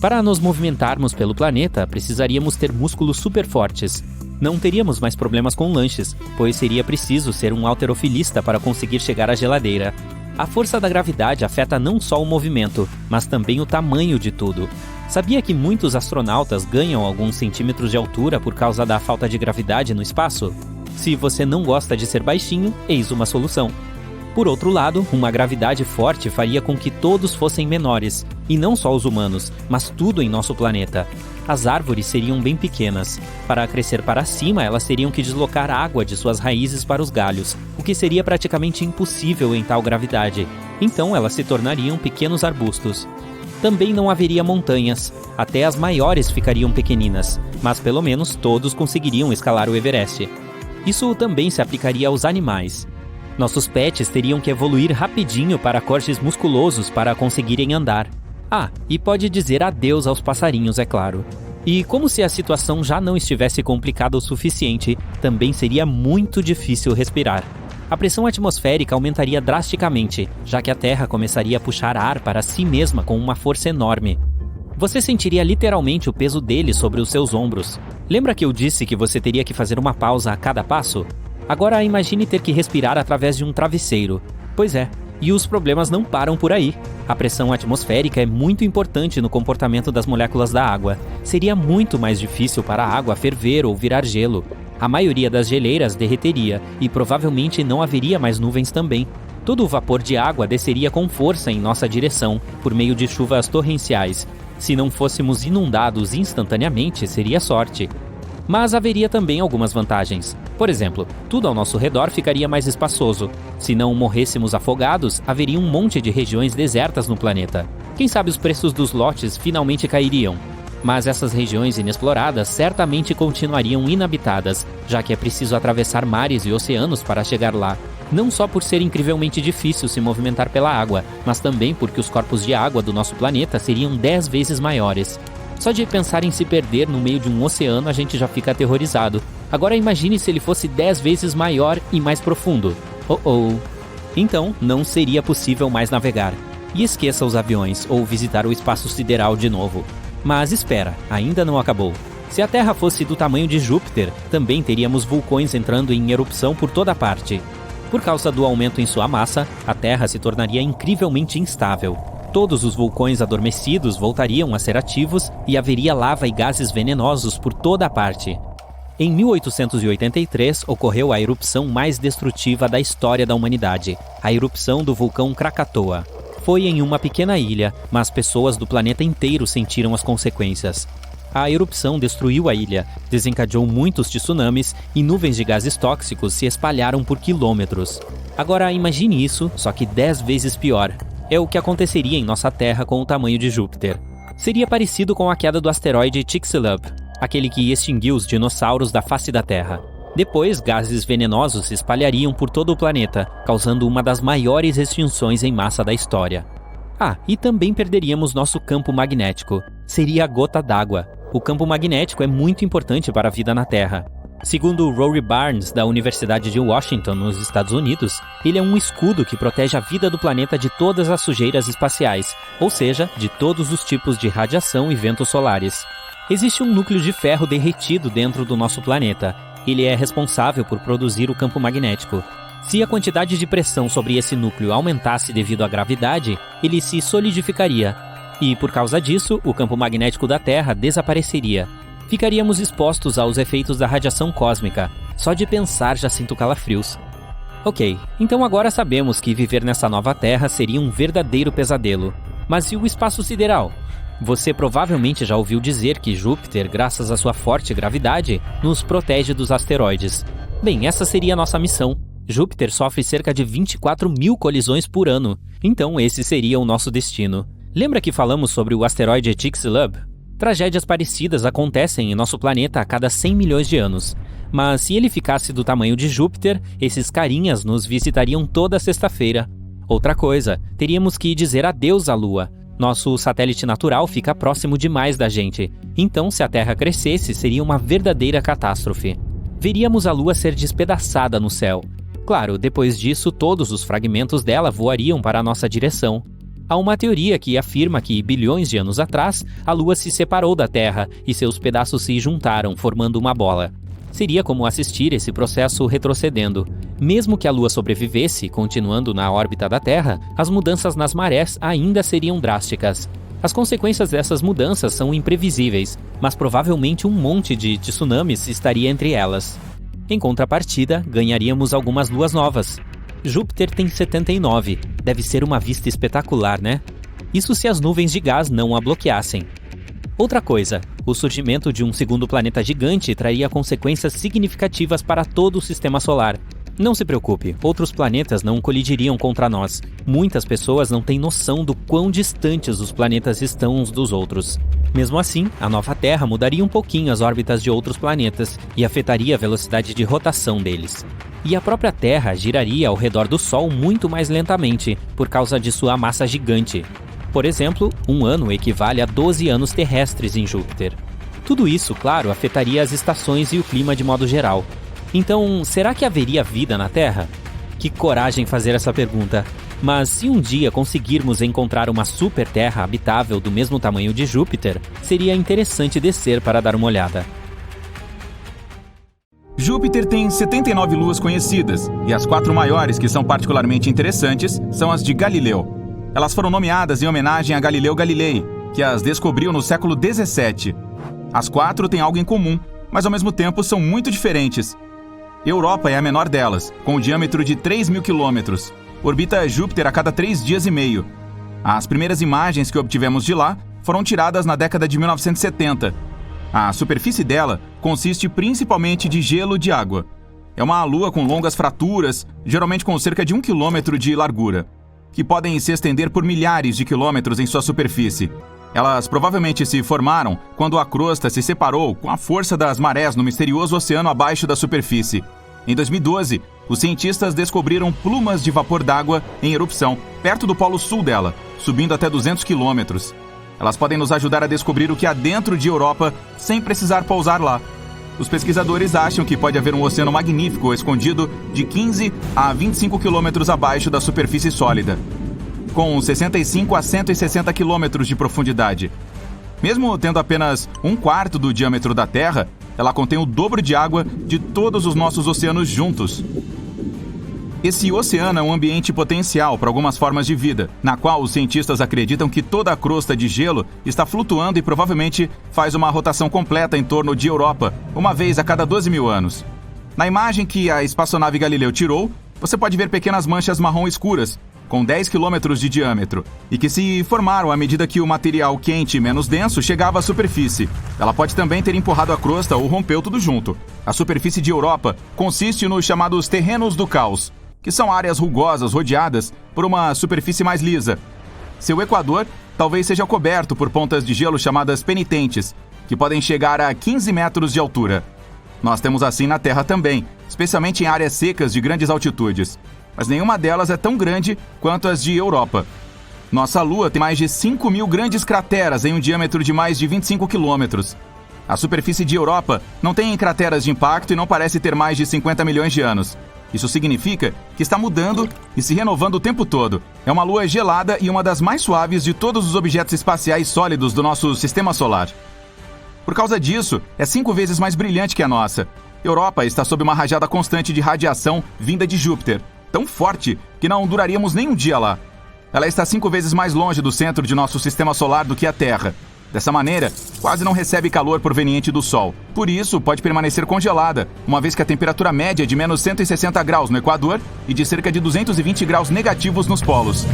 Para nos movimentarmos pelo planeta, precisaríamos ter músculos super fortes. Não teríamos mais problemas com lanches, pois seria preciso ser um halterofilista para conseguir chegar à geladeira. A força da gravidade afeta não só o movimento, mas também o tamanho de tudo. Sabia que muitos astronautas ganham alguns centímetros de altura por causa da falta de gravidade no espaço? Se você não gosta de ser baixinho, eis uma solução. Por outro lado, uma gravidade forte faria com que todos fossem menores, e não só os humanos, mas tudo em nosso planeta. As árvores seriam bem pequenas. Para crescer para cima, elas teriam que deslocar água de suas raízes para os galhos, o que seria praticamente impossível em tal gravidade. Então elas se tornariam pequenos arbustos. Também não haveria montanhas, até as maiores ficariam pequeninas, mas pelo menos todos conseguiriam escalar o Everest. Isso também se aplicaria aos animais. Nossos pets teriam que evoluir rapidinho para cortes musculosos para conseguirem andar. E pode dizer adeus aos passarinhos, é claro. E como se a situação já não estivesse complicada o suficiente, também seria muito difícil respirar. A pressão atmosférica aumentaria drasticamente, já que a Terra começaria a puxar ar para si mesma com uma força enorme. Você sentiria literalmente o peso dele sobre os seus ombros. Lembra que eu disse que você teria que fazer uma pausa a cada passo? Agora imagine ter que respirar através de um travesseiro. Pois é, e os problemas não param por aí. A pressão atmosférica é muito importante no comportamento das moléculas da água. Seria muito mais difícil para a água ferver ou virar gelo. A maioria das geleiras derreteria e provavelmente não haveria mais nuvens também. Todo o vapor de água desceria com força em nossa direção, por meio de chuvas torrenciais. Se não fôssemos inundados instantaneamente, seria sorte. Mas haveria também algumas vantagens. Por exemplo, tudo ao nosso redor ficaria mais espaçoso. Se não morrêssemos afogados, haveria um monte de regiões desertas no planeta. Quem sabe os preços dos lotes finalmente cairiam. Mas essas regiões inexploradas certamente continuariam inabitadas, já que é preciso atravessar mares e oceanos para chegar lá. Não só por ser incrivelmente difícil se movimentar pela água, mas também porque os corpos de água do nosso planeta seriam 10 vezes maiores. Só de pensar em se perder no meio de um oceano a gente já fica aterrorizado. Agora imagine se ele fosse 10 vezes maior e mais profundo. Então não seria possível mais navegar. E esqueça os aviões ou visitar o espaço sideral de novo. Mas espera, ainda não acabou. Se a Terra fosse do tamanho de Júpiter, também teríamos vulcões entrando em erupção por toda parte. Por causa do aumento em sua massa, a Terra se tornaria incrivelmente instável. Todos os vulcões adormecidos voltariam a ser ativos e haveria lava e gases venenosos por toda a parte. Em 1883, ocorreu a erupção mais destrutiva da história da humanidade, a erupção do vulcão Krakatoa. Foi em uma pequena ilha, mas pessoas do planeta inteiro sentiram as consequências. A erupção destruiu a ilha, desencadeou muitos tsunamis e nuvens de gases tóxicos se espalharam por quilômetros. Agora imagine isso, só que 10 vezes pior. É o que aconteceria em nossa Terra com o tamanho de Júpiter. Seria parecido com a queda do asteroide Chicxulub, aquele que extinguiu os dinossauros da face da Terra. Depois, gases venenosos se espalhariam por todo o planeta, causando uma das maiores extinções em massa da história. E também perderíamos nosso campo magnético. Seria a gota d'água. O campo magnético é muito importante para a vida na Terra. Segundo Rory Barnes, da Universidade de Washington, nos Estados Unidos, ele é um escudo que protege a vida do planeta de todas as sujeiras espaciais, ou seja, de todos os tipos de radiação e ventos solares. Existe um núcleo de ferro derretido dentro do nosso planeta. Ele é responsável por produzir o campo magnético. Se a quantidade de pressão sobre esse núcleo aumentasse devido à gravidade, ele se solidificaria. E, por causa disso, o campo magnético da Terra desapareceria. Ficaríamos expostos aos efeitos da radiação cósmica. Só de pensar já sinto calafrios. Ok, então agora sabemos que viver nessa nova Terra seria um verdadeiro pesadelo. Mas e o espaço sideral? Você provavelmente já ouviu dizer que Júpiter, graças à sua forte gravidade, nos protege dos asteroides. Bem, essa seria a nossa missão. Júpiter sofre cerca de 24 mil colisões por ano, então esse seria o nosso destino. Lembra que falamos sobre o asteroide Chicxulub? Tragédias parecidas acontecem em nosso planeta a cada 100 milhões de anos. Mas se ele ficasse do tamanho de Júpiter, esses carinhas nos visitariam toda sexta-feira. Outra coisa, teríamos que dizer adeus à Lua. Nosso satélite natural fica próximo demais da gente, então se a Terra crescesse seria uma verdadeira catástrofe. Veríamos a Lua ser despedaçada no céu. Claro, depois disso todos os fragmentos dela voariam para a nossa direção. Há uma teoria que afirma que, bilhões de anos atrás, a Lua se separou da Terra e seus pedaços se juntaram, formando uma bola. Seria como assistir esse processo retrocedendo. Mesmo que a Lua sobrevivesse, continuando na órbita da Terra, as mudanças nas marés ainda seriam drásticas. As consequências dessas mudanças são imprevisíveis, mas provavelmente um monte de tsunamis estaria entre elas. Em contrapartida, ganharíamos algumas luas novas. Júpiter tem 79. Deve ser uma vista espetacular, né? Isso se as nuvens de gás não a bloqueassem. Outra coisa, o surgimento de um segundo planeta gigante traria consequências significativas para todo o sistema solar. Não se preocupe, outros planetas não colidiriam contra nós. Muitas pessoas não têm noção do quão distantes os planetas estão uns dos outros. Mesmo assim, a nova Terra mudaria um pouquinho as órbitas de outros planetas e afetaria a velocidade de rotação deles. E a própria Terra giraria ao redor do Sol muito mais lentamente, por causa de sua massa gigante. Por exemplo, um ano equivale a 12 anos terrestres em Júpiter. Tudo isso, claro, afetaria as estações e o clima de modo geral. Então, será que haveria vida na Terra? Que coragem fazer essa pergunta. Mas se um dia conseguirmos encontrar uma super Terra habitável do mesmo tamanho de Júpiter, seria interessante descer para dar uma olhada. Júpiter tem 79 luas conhecidas, e as 4 maiores que são particularmente interessantes são as de Galileu. Elas foram nomeadas em homenagem a Galileu Galilei, que as descobriu no século 17. As 4 têm algo em comum, mas ao mesmo tempo são muito diferentes. Europa é a menor delas, com um diâmetro de 3.000 quilômetros. Orbita Júpiter a cada 3 dias e meio. As primeiras imagens que obtivemos de lá foram tiradas na década de 1970. A superfície dela consiste principalmente de gelo de água. É uma lua com longas fraturas, geralmente com cerca de 1 quilômetro de largura, que podem se estender por milhares de quilômetros em sua superfície. Elas provavelmente se formaram quando a crosta se separou com a força das marés no misterioso oceano abaixo da superfície. Em 2012, os cientistas descobriram plumas de vapor d'água em erupção, perto do polo sul dela, subindo até 200 quilômetros. Elas podem nos ajudar a descobrir o que há dentro de Europa sem precisar pousar lá. Os pesquisadores acham que pode haver um oceano magnífico escondido de 15 a 25 quilômetros abaixo da superfície sólida, com 65 a 160 quilômetros de profundidade. Mesmo tendo apenas 1/4 do diâmetro da Terra, ela contém o dobro de água de todos os nossos oceanos juntos. Esse oceano é um ambiente potencial para algumas formas de vida, na qual os cientistas acreditam que toda a crosta de gelo está flutuando e provavelmente faz uma rotação completa em torno de Europa, uma vez a cada 12 mil anos. Na imagem que a espaçonave Galileu tirou, você pode ver pequenas manchas marrom escuras, com 10 quilômetros de diâmetro, e que se formaram à medida que o material quente e menos denso chegava à superfície. Ela pode também ter empurrado a crosta ou rompeu tudo junto. A superfície de Europa consiste nos chamados terrenos do caos, que são áreas rugosas rodeadas por uma superfície mais lisa. Seu equador talvez seja coberto por pontas de gelo chamadas penitentes, que podem chegar a 15 metros de altura. Nós temos assim na Terra também, especialmente em áreas secas de grandes altitudes. Mas nenhuma delas é tão grande quanto as de Europa. Nossa Lua tem mais de 5 mil grandes crateras em um diâmetro de mais de 25 quilômetros. A superfície de Europa não tem crateras de impacto e não parece ter mais de 50 milhões de anos. Isso significa que está mudando e se renovando o tempo todo. É uma lua gelada e uma das mais suaves de todos os objetos espaciais sólidos do nosso sistema solar. Por causa disso, é 5 vezes mais brilhante que a nossa. Europa está sob uma rajada constante de radiação vinda de Júpiter, tão forte que não duraríamos nem um dia lá. Ela está 5 vezes mais longe do centro de nosso sistema solar do que a Terra. Dessa maneira, quase não recebe calor proveniente do Sol. Por isso, pode permanecer congelada, uma vez que a temperatura média é de menos 160 graus no Equador e de cerca de 220 graus negativos nos polos.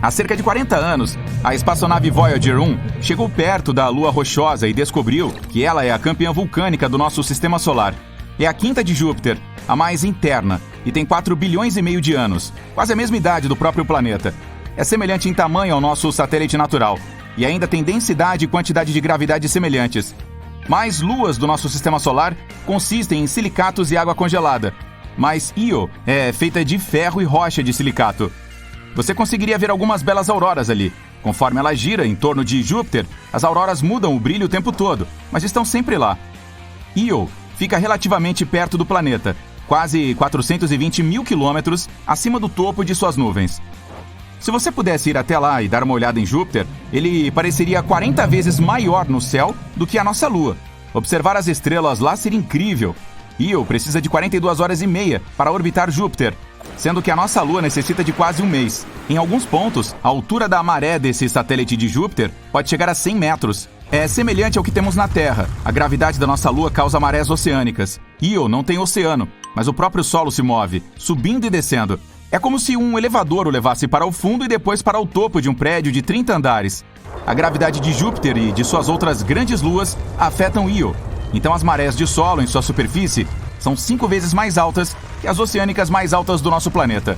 Há cerca de 40 anos, a espaçonave Voyager 1 chegou perto da Lua rochosa e descobriu que ela é a campeã vulcânica do nosso sistema solar. É a quinta de Júpiter, a mais interna, e tem 4 bilhões e meio de anos, quase a mesma idade do próprio planeta. É semelhante em tamanho ao nosso satélite natural, e ainda tem densidade e quantidade de gravidade semelhantes. Mais luas do nosso sistema solar consistem em silicatos e água congelada, mas Io é feita de ferro e rocha de silicato. Você conseguiria ver algumas belas auroras ali. Conforme ela gira em torno de Júpiter, as auroras mudam o brilho o tempo todo, mas estão sempre lá. Io fica relativamente perto do planeta, quase 420 mil quilômetros acima do topo de suas nuvens. Se você pudesse ir até lá e dar uma olhada em Júpiter, ele pareceria 40 vezes maior no céu do que a nossa Lua. Observar as estrelas lá seria incrível. Io precisa de 42 horas e meia para orbitar Júpiter, sendo que a nossa Lua necessita de quase um mês. Em alguns pontos, a altura da maré desse satélite de Júpiter pode chegar a 100 metros. É semelhante ao que temos na Terra. A gravidade da nossa Lua causa marés oceânicas. Io não tem oceano, mas o próprio solo se move, subindo e descendo. É como se um elevador o levasse para o fundo e depois para o topo de um prédio de 30 andares. A gravidade de Júpiter e de suas outras grandes luas afetam Io. Então as marés de solo em sua superfície são 5 vezes mais altas que as oceânicas mais altas do nosso planeta.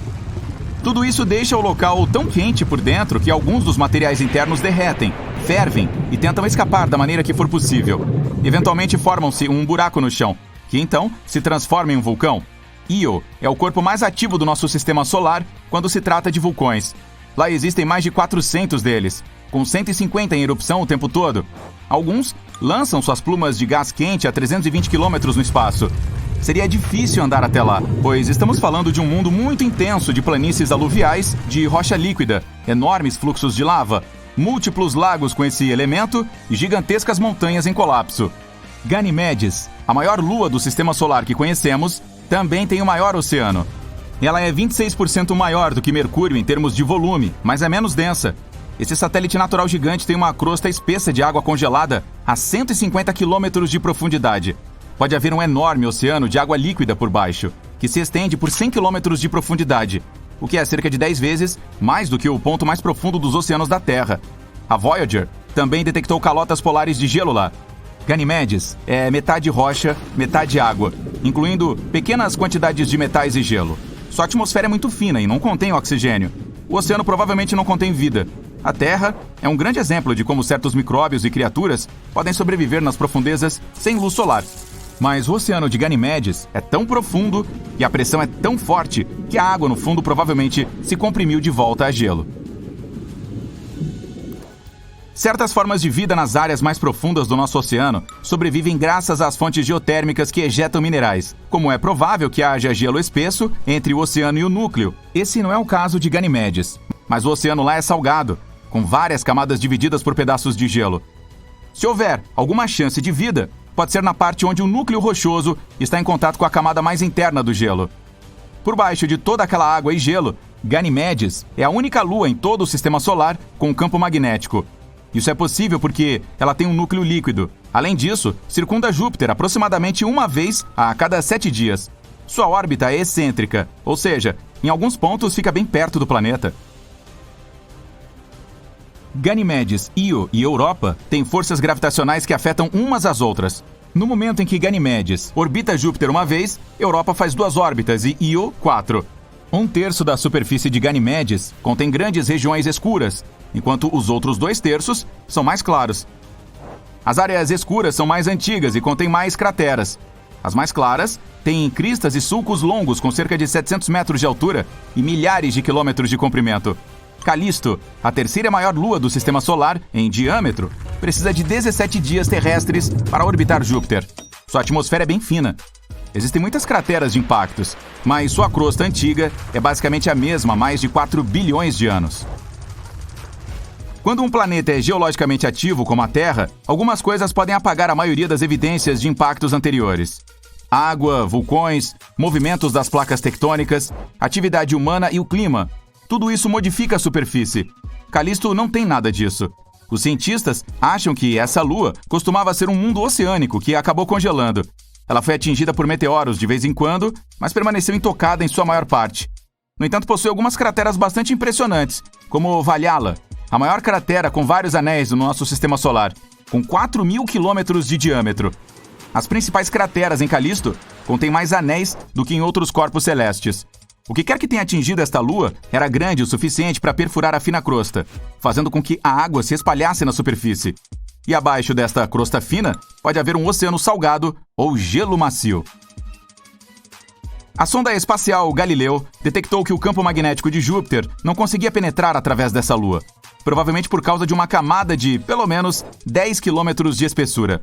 Tudo isso deixa o local tão quente por dentro que alguns dos materiais internos derretem, fervem e tentam escapar da maneira que for possível. Eventualmente formam-se um buraco no chão, que então se transforma em um vulcão. Io é o corpo mais ativo do nosso sistema solar quando se trata de vulcões. Lá existem mais de 400 deles, com 150 em erupção o tempo todo. Alguns lançam suas plumas de gás quente a 320 km no espaço. Seria difícil andar até lá, pois estamos falando de um mundo muito intenso de planícies aluviais, de rocha líquida, enormes fluxos de lava, múltiplos lagos com esse elemento e gigantescas montanhas em colapso. Ganymedes, a maior lua do sistema solar que conhecemos, também tem o maior oceano. Ela é 26% maior do que Mercúrio em termos de volume, mas é menos densa. Esse satélite natural gigante tem uma crosta espessa de água congelada a 150 quilômetros de profundidade. Pode haver um enorme oceano de água líquida por baixo, que se estende por 100 quilômetros de profundidade, o que é cerca de 10 vezes mais do que o ponto mais profundo dos oceanos da Terra. A Voyager também detectou calotas polares de gelo lá. Ganymedes é metade rocha, metade água, incluindo pequenas quantidades de metais e gelo. Sua atmosfera é muito fina e não contém oxigênio. O oceano provavelmente não contém vida. A Terra é um grande exemplo de como certos micróbios e criaturas podem sobreviver nas profundezas sem luz solar. Mas o oceano de Ganymedes é tão profundo e a pressão é tão forte que a água no fundo provavelmente se comprimiu de volta a gelo. Certas formas de vida nas áreas mais profundas do nosso oceano sobrevivem graças às fontes geotérmicas que ejetam minerais. Como é provável que haja gelo espesso entre o oceano e o núcleo, esse não é o caso de Ganymedes. Mas o oceano lá é salgado, com várias camadas divididas por pedaços de gelo. Se houver alguma chance de vida, pode ser na parte onde o núcleo rochoso está em contato com a camada mais interna do gelo. Por baixo de toda aquela água e gelo, Ganimedes é a única lua em todo o sistema solar com campo magnético. Isso é possível porque ela tem um núcleo líquido. Além disso, circunda Júpiter aproximadamente uma vez a cada 7 dias. Sua órbita é excêntrica, ou seja, em alguns pontos fica bem perto do planeta. Ganimedes, Io e Europa têm forças gravitacionais que afetam umas às outras. No momento em que Ganimedes orbita Júpiter uma vez, Europa faz 2 órbitas e Io 4. 1/3 da superfície de Ganimedes contém grandes regiões escuras, enquanto os outros 2/3 são mais claros. As áreas escuras são mais antigas e contêm mais crateras. As mais claras têm cristas e sulcos longos com cerca de 700 metros de altura e milhares de quilômetros de comprimento. Calisto, a terceira maior lua do sistema solar em diâmetro, precisa de 17 dias terrestres para orbitar Júpiter. Sua atmosfera é bem fina. Existem muitas crateras de impactos, mas sua crosta antiga é basicamente a mesma há mais de 4 bilhões de anos. Quando um planeta é geologicamente ativo, como a Terra, algumas coisas podem apagar a maioria das evidências de impactos anteriores. Água, vulcões, movimentos das placas tectônicas, atividade humana e o clima. Tudo isso modifica a superfície. Calisto não tem nada disso. Os cientistas acham que essa lua costumava ser um mundo oceânico que acabou congelando. Ela foi atingida por meteoros de vez em quando, mas permaneceu intocada em sua maior parte. No entanto, possui algumas crateras bastante impressionantes, como Valhalla, a maior cratera com vários anéis do nosso sistema solar, com 4.000 quilômetros de diâmetro. As principais crateras em Calisto contêm mais anéis do que em outros corpos celestes. O que quer que tenha atingido esta lua era grande o suficiente para perfurar a fina crosta, fazendo com que a água se espalhasse na superfície. E abaixo desta crosta fina pode haver um oceano salgado ou gelo macio. A sonda espacial Galileu detectou que o campo magnético de Júpiter não conseguia penetrar através dessa lua, provavelmente por causa de uma camada de, pelo menos, 10 quilômetros de espessura.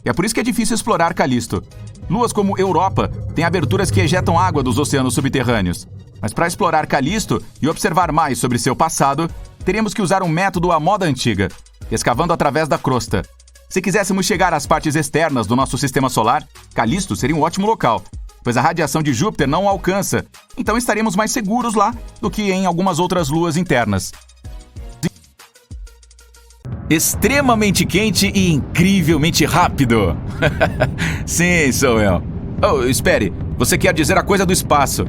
E é por isso que é difícil explorar Calisto. Luas como Europa têm aberturas que ejetam água dos oceanos subterrâneos. Mas para explorar Calisto e observar mais sobre seu passado, teríamos que usar um método à moda antiga, escavando através da crosta. Se quiséssemos chegar às partes externas do nosso sistema solar, Calisto seria um ótimo local, pois a radiação de Júpiter não o alcança, então estaríamos mais seguros lá do que em algumas outras luas internas. Extremamente quente e incrivelmente rápido. Sim, sou eu. Oh, espere, você quer dizer a coisa do espaço?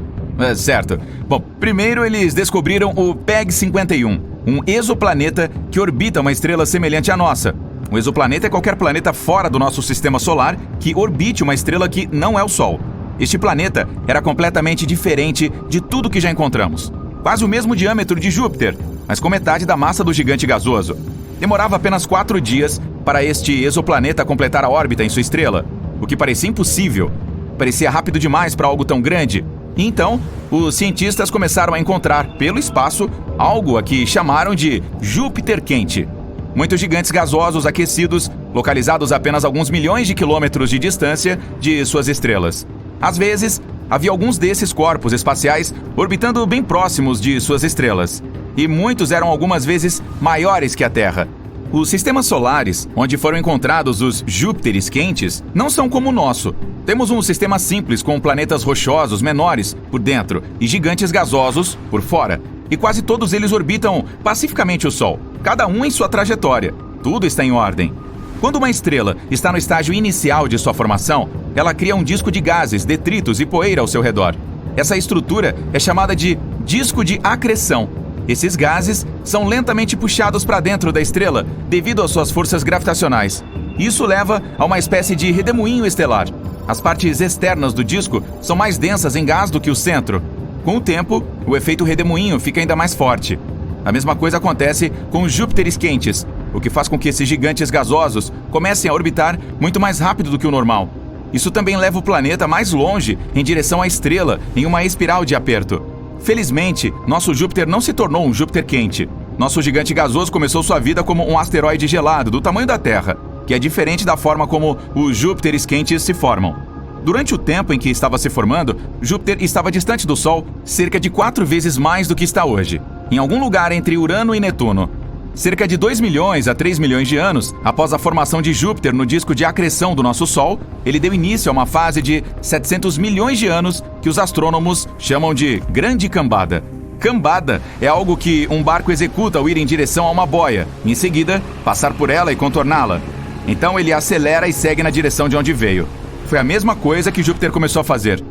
Certo. Bom, primeiro eles descobriram o PEG-51, um exoplaneta que orbita uma estrela semelhante à nossa. Um exoplaneta é qualquer planeta fora do nosso sistema solar que orbite uma estrela que não é o Sol. Este planeta era completamente diferente de tudo que já encontramos. Quase o mesmo diâmetro de Júpiter, mas com metade da massa do gigante gasoso. Demorava apenas 4 dias para este exoplaneta completar a órbita em sua estrela, o que parecia impossível. Parecia rápido demais para algo tão grande. E então, os cientistas começaram a encontrar, pelo espaço, algo a que chamaram de Júpiter quente. Muitos gigantes gasosos aquecidos, localizados a apenas alguns milhões de quilômetros de distância de suas estrelas. Às vezes, havia alguns desses corpos espaciais orbitando bem próximos de suas estrelas. E muitos eram algumas vezes maiores que a Terra. Os sistemas solares, onde foram encontrados os Júpiteres quentes, não são como o nosso. Temos um sistema simples com planetas rochosos menores por dentro e gigantes gasosos por fora. E quase todos eles orbitam pacificamente o Sol, cada um em sua trajetória. Tudo está em ordem. Quando uma estrela está no estágio inicial de sua formação, ela cria um disco de gases, detritos e poeira ao seu redor. Essa estrutura é chamada de disco de acreção. Esses gases são lentamente puxados para dentro da estrela devido às suas forças gravitacionais. Isso leva a uma espécie de redemoinho estelar. As partes externas do disco são mais densas em gás do que o centro. Com o tempo, o efeito redemoinho fica ainda mais forte. A mesma coisa acontece com os Júpiteres quentes, o que faz com que esses gigantes gasosos comecem a orbitar muito mais rápido do que o normal. Isso também leva o planeta mais longe em direção à estrela, em uma espiral de aperto. Felizmente, nosso Júpiter não se tornou um Júpiter quente. Nosso gigante gasoso começou sua vida como um asteroide gelado do tamanho da Terra, que é diferente da forma como os Júpiteres quentes se formam. Durante o tempo em que estava se formando, Júpiter estava distante do Sol cerca de 4 vezes mais do que está hoje, em algum lugar entre Urano e Netuno. Cerca de 2 milhões a 3 milhões de anos após a formação de Júpiter no disco de acreção do nosso Sol, ele deu início a uma fase de 700 milhões de anos que os astrônomos chamam de Grande Cambada. Cambada é algo que um barco executa ao ir em direção a uma boia, e em seguida, passar por ela e contorná-la. Então ele acelera e segue na direção de onde veio. Foi a mesma coisa que Júpiter começou a fazer.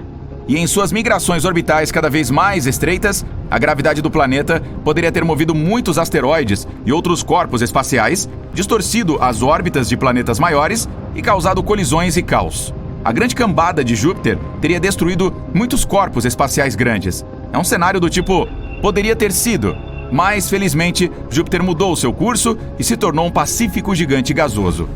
E em suas migrações orbitais cada vez mais estreitas, a gravidade do planeta poderia ter movido muitos asteroides e outros corpos espaciais, distorcido as órbitas de planetas maiores e causado colisões e caos. A grande cambada de Júpiter teria destruído muitos corpos espaciais grandes. É um cenário do tipo, poderia ter sido, mas felizmente Júpiter mudou seu curso e se tornou um pacífico gigante gasoso.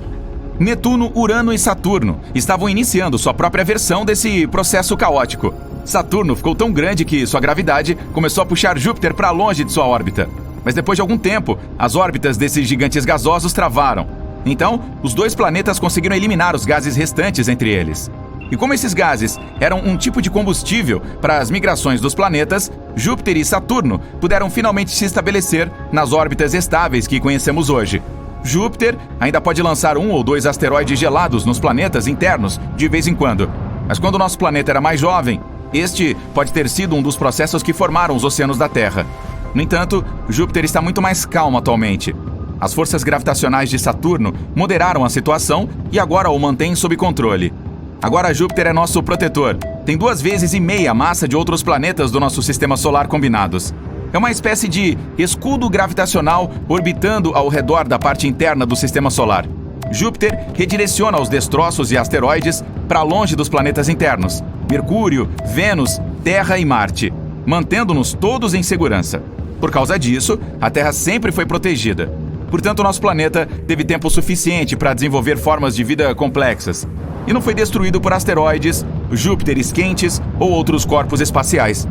Netuno, Urano e Saturno estavam iniciando sua própria versão desse processo caótico. Saturno ficou tão grande que sua gravidade começou a puxar Júpiter para longe de sua órbita. Mas depois de algum tempo, as órbitas desses gigantes gasosos travaram. Então, os dois planetas conseguiram eliminar os gases restantes entre eles. E como esses gases eram um tipo de combustível para as migrações dos planetas, Júpiter e Saturno puderam finalmente se estabelecer nas órbitas estáveis que conhecemos hoje. Júpiter ainda pode lançar 1 ou 2 asteroides gelados nos planetas internos de vez em quando. Mas quando o nosso planeta era mais jovem, este pode ter sido um dos processos que formaram os oceanos da Terra. No entanto, Júpiter está muito mais calmo atualmente. As forças gravitacionais de Saturno moderaram a situação e agora o mantêm sob controle. Agora Júpiter é nosso protetor. Tem 2,5 vezes a massa de outros planetas do nosso sistema solar combinados. É uma espécie de escudo gravitacional orbitando ao redor da parte interna do sistema solar. Júpiter redireciona os destroços e asteroides para longe dos planetas internos, Mercúrio, Vênus, Terra e Marte, mantendo-nos todos em segurança. Por causa disso, a Terra sempre foi protegida. Portanto, nosso planeta teve tempo suficiente para desenvolver formas de vida complexas e não foi destruído por asteroides, Júpiteres quentes ou outros corpos espaciais.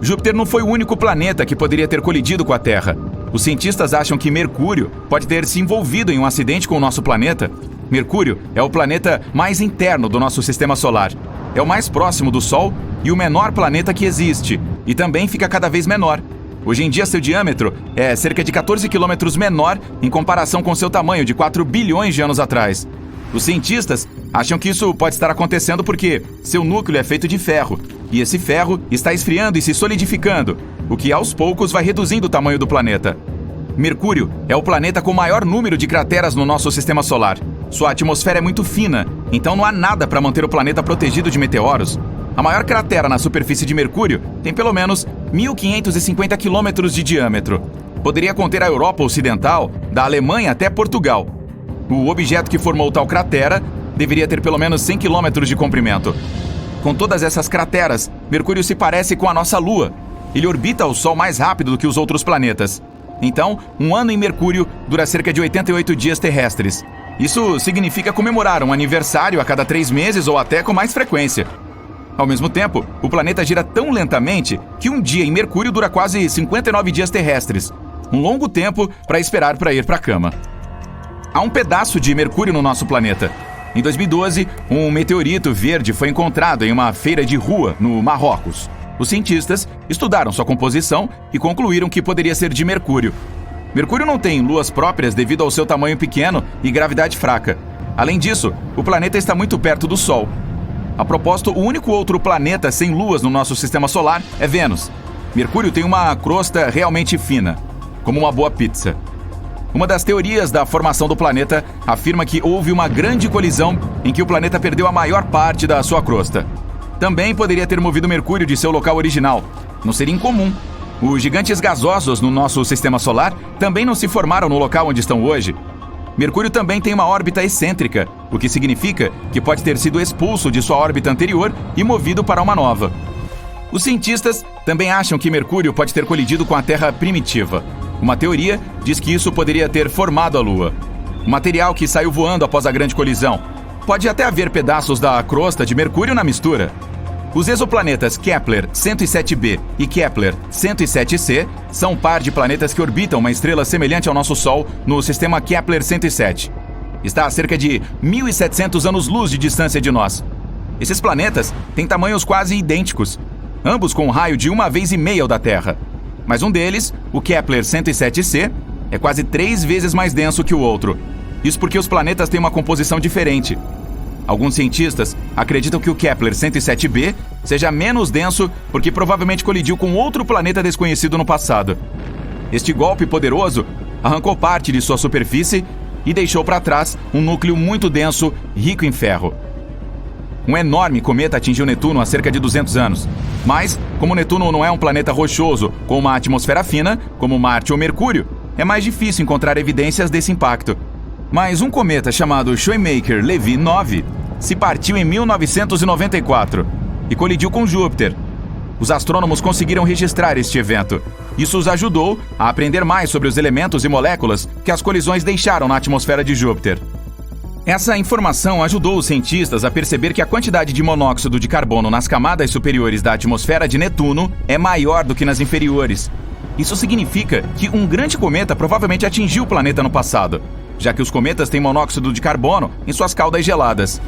Júpiter não foi o único planeta que poderia ter colidido com a Terra. Os cientistas acham que Mercúrio pode ter se envolvido em um acidente com o nosso planeta. Mercúrio é o planeta mais interno do nosso sistema solar. É o mais próximo do Sol e o menor planeta que existe, e também fica cada vez menor. Hoje em dia, seu diâmetro é cerca de 14 quilômetros menor em comparação com seu tamanho de 4 bilhões de anos atrás. Os cientistas acham que isso pode estar acontecendo porque seu núcleo é feito de ferro, e esse ferro está esfriando e se solidificando, o que aos poucos vai reduzindo o tamanho do planeta. Mercúrio é o planeta com o maior número de crateras no nosso sistema solar. Sua atmosfera é muito fina, então não há nada para manter o planeta protegido de meteoros. A maior cratera na superfície de Mercúrio tem pelo menos 1.550 quilômetros de diâmetro. Poderia conter a Europa Ocidental, da Alemanha até Portugal. O objeto que formou tal cratera deveria ter pelo menos 100 quilômetros de comprimento. Com todas essas crateras, Mercúrio se parece com a nossa Lua. Ele orbita o Sol mais rápido do que os outros planetas. Então, um ano em Mercúrio dura cerca de 88 dias terrestres. Isso significa comemorar um aniversário a cada 3 meses ou até com mais frequência. Ao mesmo tempo, o planeta gira tão lentamente que um dia em Mercúrio dura quase 59 dias terrestres. Um longo tempo para esperar para ir para a cama. Há um pedaço de Mercúrio no nosso planeta. Em 2012, um meteorito verde foi encontrado em uma feira de rua no Marrocos. Os cientistas estudaram sua composição e concluíram que poderia ser de Mercúrio. Mercúrio não tem luas próprias devido ao seu tamanho pequeno e gravidade fraca. Além disso, o planeta está muito perto do Sol. A propósito, o único outro planeta sem luas no nosso sistema solar é Vênus. Mercúrio tem uma crosta realmente fina, como uma boa pizza. Uma das teorias da formação do planeta afirma que houve uma grande colisão em que o planeta perdeu a maior parte da sua crosta. Também poderia ter movido Mercúrio de seu local original. Não seria incomum. Os gigantes gasosos no nosso sistema solar também não se formaram no local onde estão hoje. Mercúrio também tem uma órbita excêntrica, o que significa que pode ter sido expulso de sua órbita anterior e movido para uma nova. Os cientistas também acham que Mercúrio pode ter colidido com a Terra primitiva. Uma teoria diz que isso poderia ter formado a Lua. O material que saiu voando após a grande colisão. Pode até haver pedaços da crosta de Mercúrio na mistura. Os exoplanetas Kepler 107b e Kepler 107c são um par de planetas que orbitam uma estrela semelhante ao nosso Sol no sistema Kepler 107. Está a cerca de 1.700 anos-luz de distância de nós. Esses planetas têm tamanhos quase idênticos, ambos com um raio de 1,5 vezes o da Terra. Mas um deles, o Kepler 107c, é quase 3 vezes mais denso que o outro. Isso porque os planetas têm uma composição diferente. Alguns cientistas acreditam que o Kepler 107b seja menos denso porque provavelmente colidiu com outro planeta desconhecido no passado. Este golpe poderoso arrancou parte de sua superfície e deixou para trás um núcleo muito denso, rico em ferro. Um enorme cometa atingiu Netuno há cerca de 200 anos. Mas, como Netuno não é um planeta rochoso com uma atmosfera fina, como Marte ou Mercúrio, é mais difícil encontrar evidências desse impacto. Mas um cometa chamado Shoemaker-Levy 9 se partiu em 1994 e colidiu com Júpiter. Os astrônomos conseguiram registrar este evento. Isso os ajudou a aprender mais sobre os elementos e moléculas que as colisões deixaram na atmosfera de Júpiter. Essa informação ajudou os cientistas a perceber que a quantidade de monóxido de carbono nas camadas superiores da atmosfera de Netuno é maior do que nas inferiores. Isso significa que um grande cometa provavelmente atingiu o planeta no passado, já que os cometas têm monóxido de carbono em suas caudas geladas.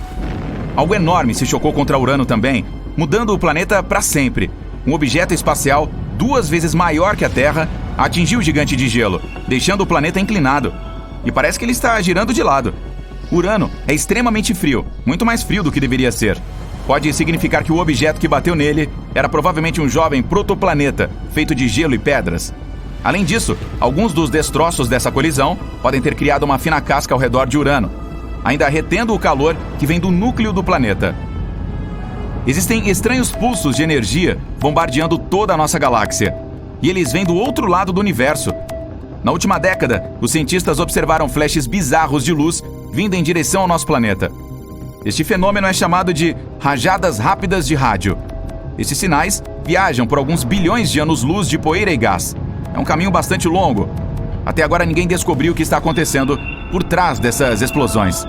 Algo enorme se chocou contra Urano também, mudando o planeta para sempre. Um objeto espacial 2 vezes maior que a Terra atingiu o gigante de gelo, deixando o planeta inclinado. E parece que ele está girando de lado. Urano é extremamente frio, muito mais frio do que deveria ser. Pode significar que o objeto que bateu nele era provavelmente um jovem protoplaneta, feito de gelo e pedras. Além disso, alguns dos destroços dessa colisão podem ter criado uma fina casca ao redor de Urano, ainda retendo o calor que vem do núcleo do planeta. Existem estranhos pulsos de energia bombardeando toda a nossa galáxia, e eles vêm do outro lado do universo. Na última década, os cientistas observaram flashes bizarros de luz vindo em direção ao nosso planeta. Este fenômeno é chamado de rajadas rápidas de rádio. Esses sinais viajam por alguns bilhões de anos-luz de poeira e gás. É um caminho bastante longo. Até agora ninguém descobriu o que está acontecendo por trás dessas explosões.